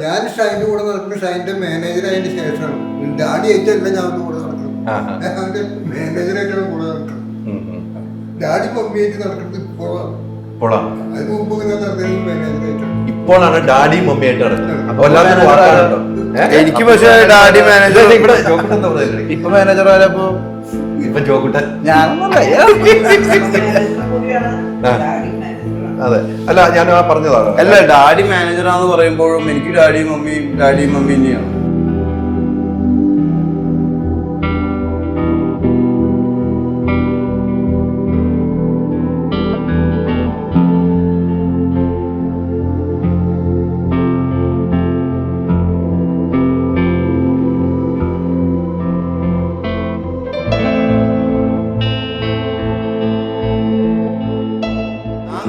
ഞാൻ ഷൈൻ്റെ കൂടെ നടക്കുന്ന ഷൈൻ്റെ മാനേജർ അതിന് ശേഷമാണ്. ഡാഡി ആയിട്ടല്ല ഞാൻ കൂടെ നടക്കുന്നത്, അവന്റെ മാനേജറായിട്ടാണ് കൂടെ നടക്കുന്നത്. ഡാഡി മമ്മിയായിട്ട് നടക്കുന്നത് ഇപ്പോഴാണ്. അതിന് മുമ്പ് ഞാൻ നടന്നത് മാനേജറായിട്ടാണ്. ഇപ്പോഴാണ് ഡാഡി മമ്മിയായിട്ട് നടക്കുന്നത്. എനിക്ക് പക്ഷേ ഡാഡി മാനേജർ ഇപ്പൊ മാനേജർ ആയപ്പോ ഇപ്പൊ ജോക്കുട്ടൻ ഞാനൊന്നല്ല. അതെ, അല്ല ഞാൻ പറഞ്ഞതാണ്. അല്ല, ഡാഡി മാനേജറാന്ന് പറയുമ്പോഴും എനിക്ക് ഡാഡിയും മമ്മിയും തന്നെയാണ്.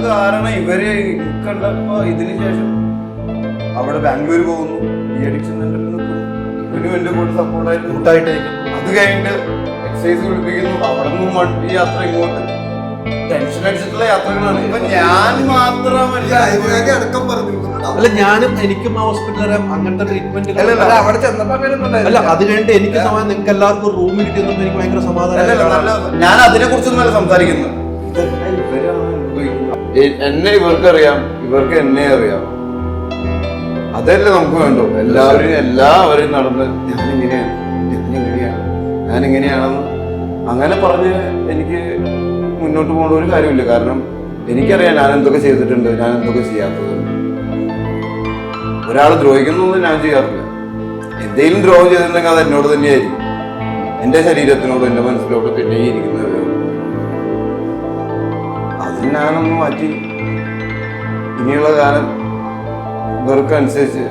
കാരണം ഇവര് കണ്ടപ്പോ ഇതിന് ശേഷം അവിടെ ബാംഗ്ലൂർ പോകുന്നു, ഈ അഡിക്ഷൻ സെന്ററിൽ നിൽക്കുന്നു, ഇവനും എന്റെ കൂടെ സപ്പോർട്ടായിട്ട്. അത് കഴിഞ്ഞിട്ട് എക്സസൈസ് വിളിപ്പിക്കുന്നു, അവിടെ നിന്നും വണ്ടി യാത്ര, ഇങ്ങോട്ട് ടെൻഷൻ അടിച്ചിട്ടുള്ള യാത്രകളാണ്. ഇപ്പൊ ഞാൻ മാത്രമല്ല അടക്കം പറഞ്ഞു. അല്ല, ഞാനും എനിക്കും ആ ഹോസ്പിറ്റലിൽ അങ്ങനത്തെ ട്രീറ്റ്മെന്റ് അവിടെ ചെന്നപ്പോ അല്ല, അത് കഴിഞ്ഞിട്ട് എനിക്ക് സമയം നിങ്ങൾക്ക് എല്ലാവർക്കും റൂം കിട്ടിയെന്നും എനിക്ക് ഭയങ്കര സമാധാനം. ഞാൻ അതിനെ കുറിച്ചൊന്നുമല്ല സംസാരിക്കുന്നത്. എന്നെ ഇവർക്കറിയാം, ഇവർക്ക് എന്നെ അറിയാം. അതല്ലേ നമുക്ക് വേണ്ടോ. എല്ലാവരും നടന്ന് ഞാനിങ്ങനെയാണെന്ന് അങ്ങനെ പറഞ്ഞ് എനിക്ക് മുന്നോട്ട് പോകേണ്ട ഒരു കാര്യമില്ല. കാരണം എനിക്കറിയാം ഞാൻ എന്തൊക്കെ ചെയ്തിട്ടുണ്ട്, ഞാൻ എന്തൊക്കെ ചെയ്യാത്തത്. ഒരാൾ ദ്രോഹിക്കുന്നൊന്നും ഞാൻ ചെയ്യാറില്ല. എന്തെങ്കിലും ദ്രോഹം ചെയ്തിട്ടുണ്ടെങ്കിൽ അത് എന്നോട് തന്നെയായിരിക്കും, എൻ്റെ ശരീരത്തിനോട്, എൻ്റെ മനസ്സിലോട് പിന്നെ ഇരിക്കുന്നത്. അതിൽ ഞാനൊന്ന് മാറ്റി ഇനിയുള്ള കാലം ഇവർക്കനുസരിച്ച്